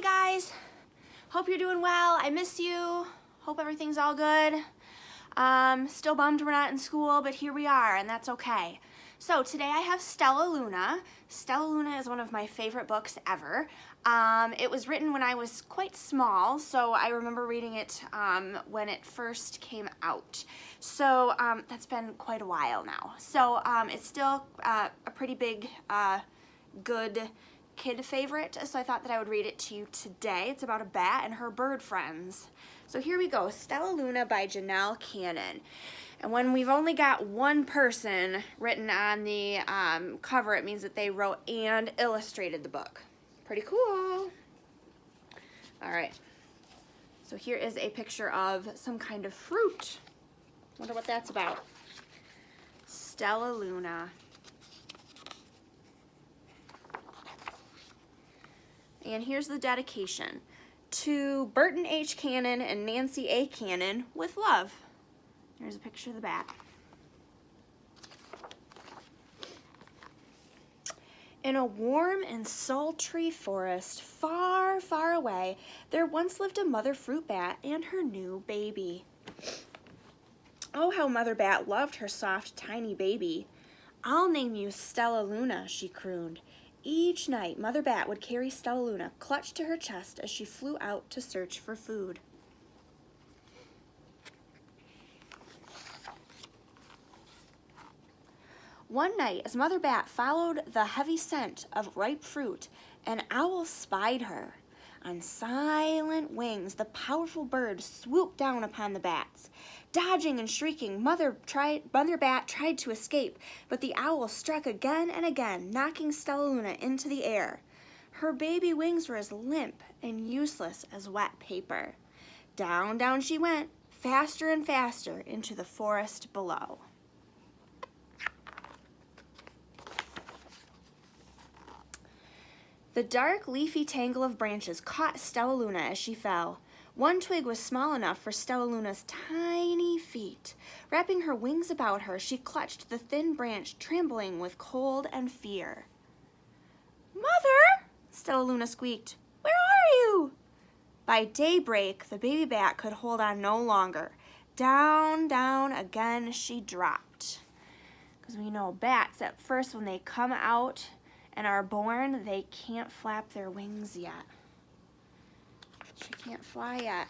guys. Hope you're doing well. I miss you. Hope everything's all good. Still bummed we're not in school, but here we are, and that's okay. So today I have Stellaluna. Stellaluna is one of my favorite books ever. It was written when I was quite small, so I remember reading it when it first came out. So that's been quite a while now. So it's still a pretty big, good kid favorite, so I thought that I would read it to you today. It's about a bat and her bird friends. So here we go, Stellaluna by Janell Cannon. And when we've only got one person written on the cover, it means that they wrote and illustrated the book. Pretty cool. All right, so here is a picture of some kind of fruit. Wonder what that's about. Stellaluna. And here's the dedication. To Burton H. Cannon and Nancy A. Cannon, with love. There's a picture of the bat. In a warm and sultry forest, far, far away, there once lived a mother fruit bat and her new baby. Oh, how Mother Bat loved her soft, tiny baby. "I'll name you Stellaluna," she crooned. Each night, Mother Bat would carry Stellaluna clutched to her chest as she flew out to search for food. One night, as Mother Bat followed the heavy scent of ripe fruit, an owl spied her. On silent wings, the powerful bird swooped down upon the bats. Dodging and shrieking, Mother Bat tried to escape, but the owl struck again and again, knocking Stellaluna into the air. Her baby wings were as limp and useless as wet paper. Down, down she went, faster and faster, into the forest below. The dark, leafy tangle of branches caught Stellaluna as she fell. One twig was small enough for Stellaluna's tiny feet. Wrapping her wings about her, she clutched the thin branch, trembling with cold and fear. "Mother!" Stellaluna squeaked. "Where are you?" By daybreak, the baby bat could hold on no longer. Down, down again she dropped. Because we know bats, at first when they come out and are born, they can't flap their wings yet. She can't fly yet.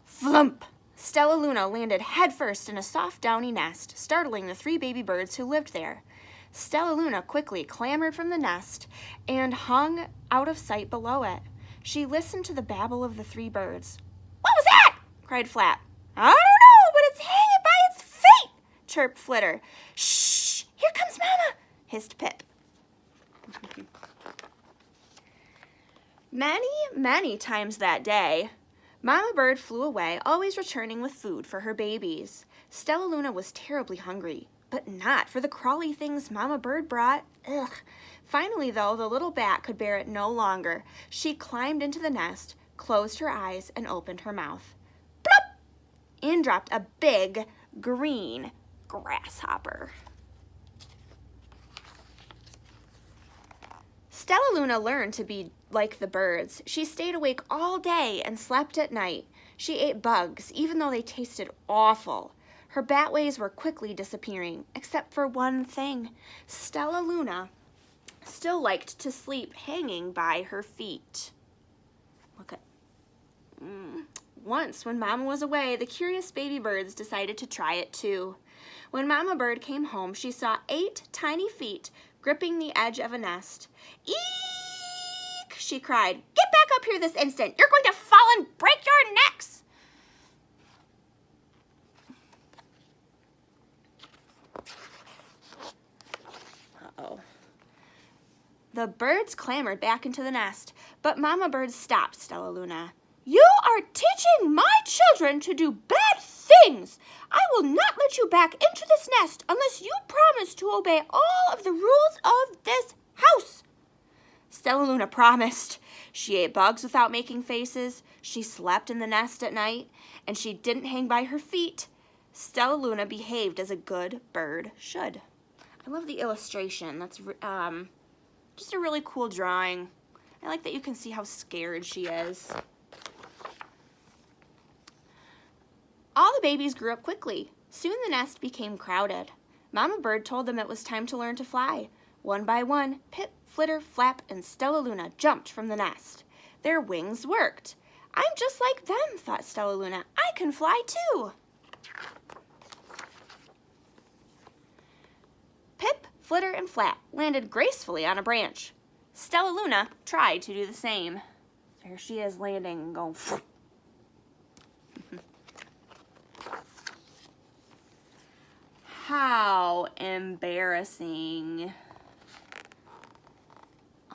Flump! Stellaluna landed headfirst in a soft, downy nest, startling the three baby birds who lived there. Stellaluna quickly clambered from the nest and hung out of sight below it. She listened to the babble of the three birds. "What was that?" cried Flap. "I don't know, but it's hanging by its feet," chirped Flitter. "Shh! Here comes Mama!" hissed Pip. Many times that day, Mama Bird flew away, always returning with food for her babies. Stellaluna was terribly hungry, but not for the crawly things Mama Bird brought. Ugh. Finally, though, the little bat could bear it no longer. She climbed into the nest, closed her eyes, and opened her mouth. Plop! In dropped a big, green grasshopper. Stellaluna learned to be like the birds. She stayed awake all day and slept at night. She ate bugs, even though they tasted awful. Her bat ways were quickly disappearing, except for one thing. Stellaluna still liked to sleep hanging by her feet. Look at... Once, when Mama was away, the curious baby birds decided to try it too. When Mama Bird came home, she saw 8 tiny feet gripping the edge of a nest. "Eek!" she cried. "Get back up here this instant! You're going to fall and break your necks!" Uh-oh. The birds clambered back into the nest, but Mama Bird stopped Stellaluna. "You are teaching my children to do bad things! I will not let you back into this nest unless you promise to obey all of the rules of this house." Stellaluna promised. She ate bugs without making faces, she slept in the nest at night, and she didn't hang by her feet. Stellaluna behaved as a good bird should. I love the illustration. That's just a really cool drawing. I like that you can see how scared she is. All the babies grew up quickly. Soon the nest became crowded. Mama Bird told them it was time to learn to fly. One by one, Pip, Flitter, Flap, and Stellaluna jumped from the nest. Their wings worked. I'm just like them, thought Stellaluna. I can fly too. Pip, Flitter, and Flap landed gracefully on a branch. Stellaluna tried to do the same. There she is landing and going. How embarrassing.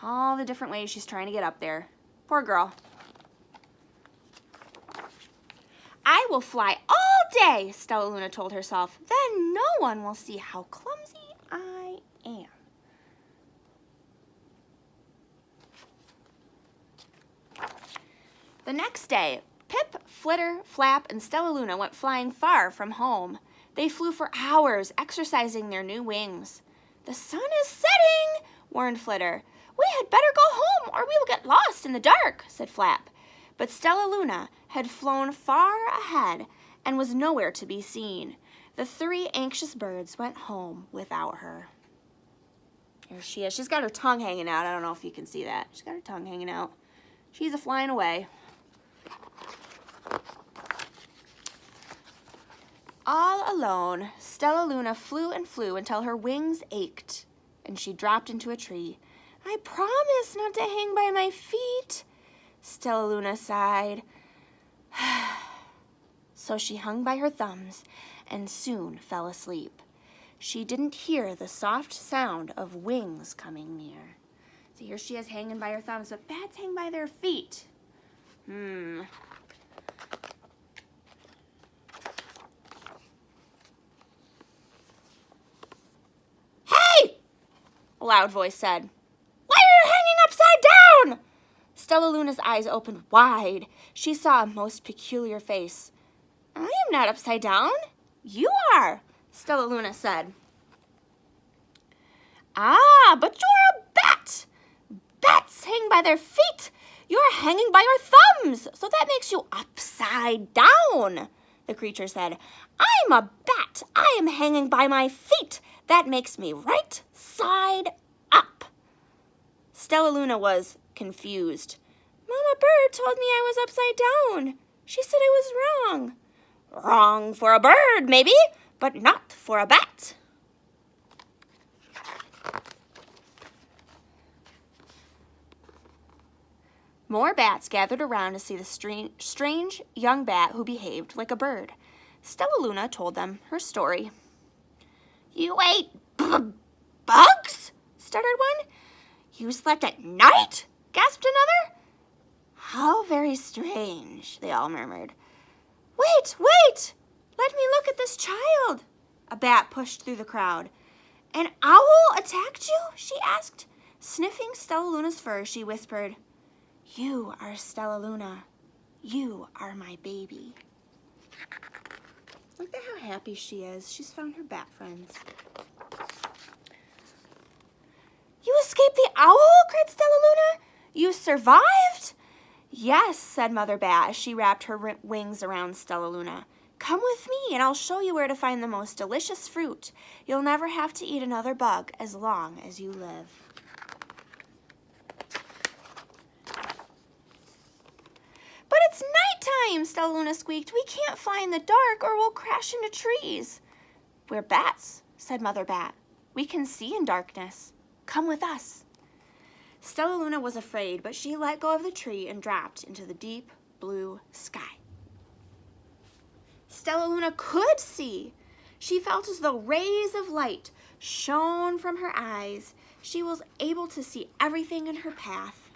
All the different ways she's trying to get up there. Poor girl. I will fly all day, Stellaluna told herself. Then no one will see how clumsy I am. The next day, Pip, Flitter, Flap, and Stellaluna went flying far from home. They flew for hours, exercising their new wings. The sun is setting, warned Flitter. We had better go home or we will get lost in the dark, said Flap. But Stellaluna had flown far ahead and was nowhere to be seen. The three anxious birds went home without her. Here she is. She's got her tongue hanging out. I don't know if you can see that. She's got her tongue hanging out. She's a-flying away. All alone, Stellaluna flew and flew until her wings ached, and she dropped into a tree. I promise not to hang by my feet, Stellaluna sighed. So she hung by her thumbs and soon fell asleep. She didn't hear the soft sound of wings coming near. So here she is hanging by her thumbs, but bats hang by their feet. A loud voice said. Why are you hanging upside down? Stellaluna's eyes opened wide. She saw a most peculiar face. I am not upside down. You are, Stellaluna said. Ah, but you're a bat. Bats hang by their feet. You're hanging by your thumbs, so that makes you upside down, the creature said. I'm a bat. I am hanging by my feet. That makes me right side up. Stellaluna was confused. Mama Bird told me I was upside down. She said I was wrong. Wrong for a bird, maybe, but not for a bat. More bats gathered around to see the strange young bat who behaved like a bird. Stellaluna told them her story. You ate bugs? Stuttered one. You slept at night? Gasped another. How very strange, they all murmured. Wait, wait! Let me look at this child. A bat pushed through the crowd. An owl attacked you? She asked. Sniffing Stellaluna's fur, she whispered, You are Stellaluna. You are my baby. Look at how happy she is. She's found her bat friends. You escaped the owl? Cried Stellaluna. You survived? Yes, said Mother Bat as she wrapped her wings around Stellaluna. Come with me and I'll show you where to find the most delicious fruit. You'll never have to eat another bug as long as you live. But it's nighttime, Stellaluna squeaked. We can't fly in the dark or we'll crash into trees. We're bats, said Mother Bat. We can see in darkness. Come with us. Stellaluna was afraid, but she let go of the tree and dropped into the deep blue sky. Stellaluna could see. She felt as though rays of light shone from her eyes. She was able to see everything in her path.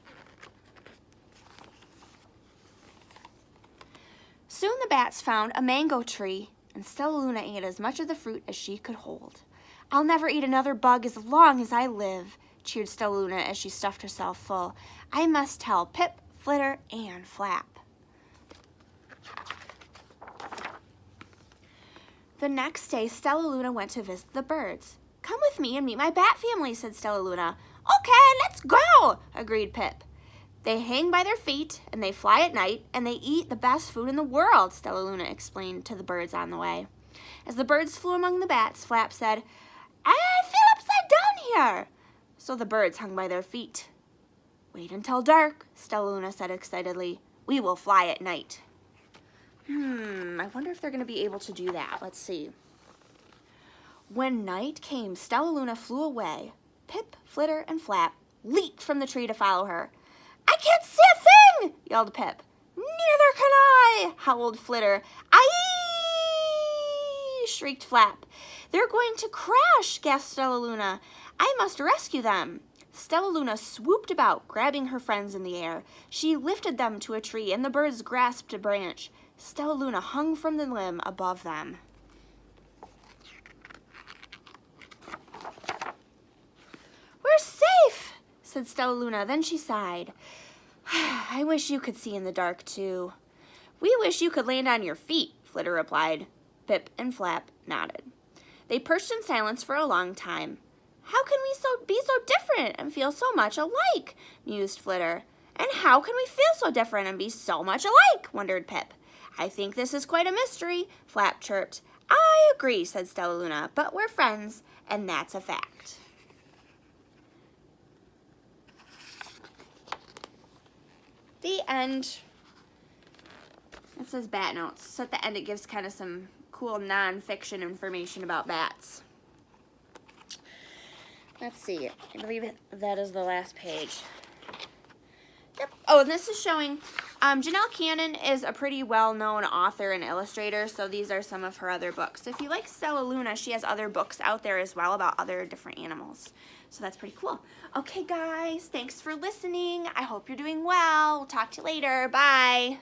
Soon the bats found a mango tree, and Stellaluna ate as much of the fruit as she could hold. I'll never eat another bug as long as I live, cheered Stellaluna as she stuffed herself full. I must tell Pip, Flitter, and Flap. The next day, Stellaluna went to visit the birds. Come with me and meet my bat family, said Stellaluna. Okay, let's go, agreed Pip. They hang by their feet, and they fly at night, and they eat the best food in the world, Stellaluna explained to the birds on the way. As the birds flew among the bats, Flap said, I feel upside down here. So the birds hung by their feet. Wait until dark, Stellaluna said excitedly. We will fly at night. I wonder if they're going to be able to do that. Let's see. When night came, Stellaluna flew away. Pip, Flitter, and Flap leaped from the tree to follow her. I can't see a thing, yelled Pip. Neither can I, howled Flitter. Aye, shrieked Flap. They're going to crash, gasped Stellaluna. I must rescue them. Stellaluna swooped about, grabbing her friends in the air. She lifted them to a tree, and the birds grasped a branch. Stellaluna hung from the limb above them. We're safe, said Stellaluna. Then she sighed. I wish you could see in the dark, too. We wish you could land on your feet, Flitter replied. Pip and Flap nodded. They perched in silence for a long time. How can we be so different and feel so much alike, mused Flitter. And how can we feel so different and be so much alike, wondered Pip. I think this is quite a mystery, Flap chirped. I agree, said Stellaluna, but we're friends, and that's a fact. The end. It says bat notes. So at the end it gives kind of some cool non-fiction information about bats. Let's see. I believe that is the last page. Yep. Oh, and this is showing, Janell Cannon is a pretty well-known author and illustrator, so these are some of her other books. If you like Stellaluna, she has other books out there as well about other different animals. So that's pretty cool. Okay, guys, thanks for listening. I hope you're doing well. We'll talk to you later. Bye.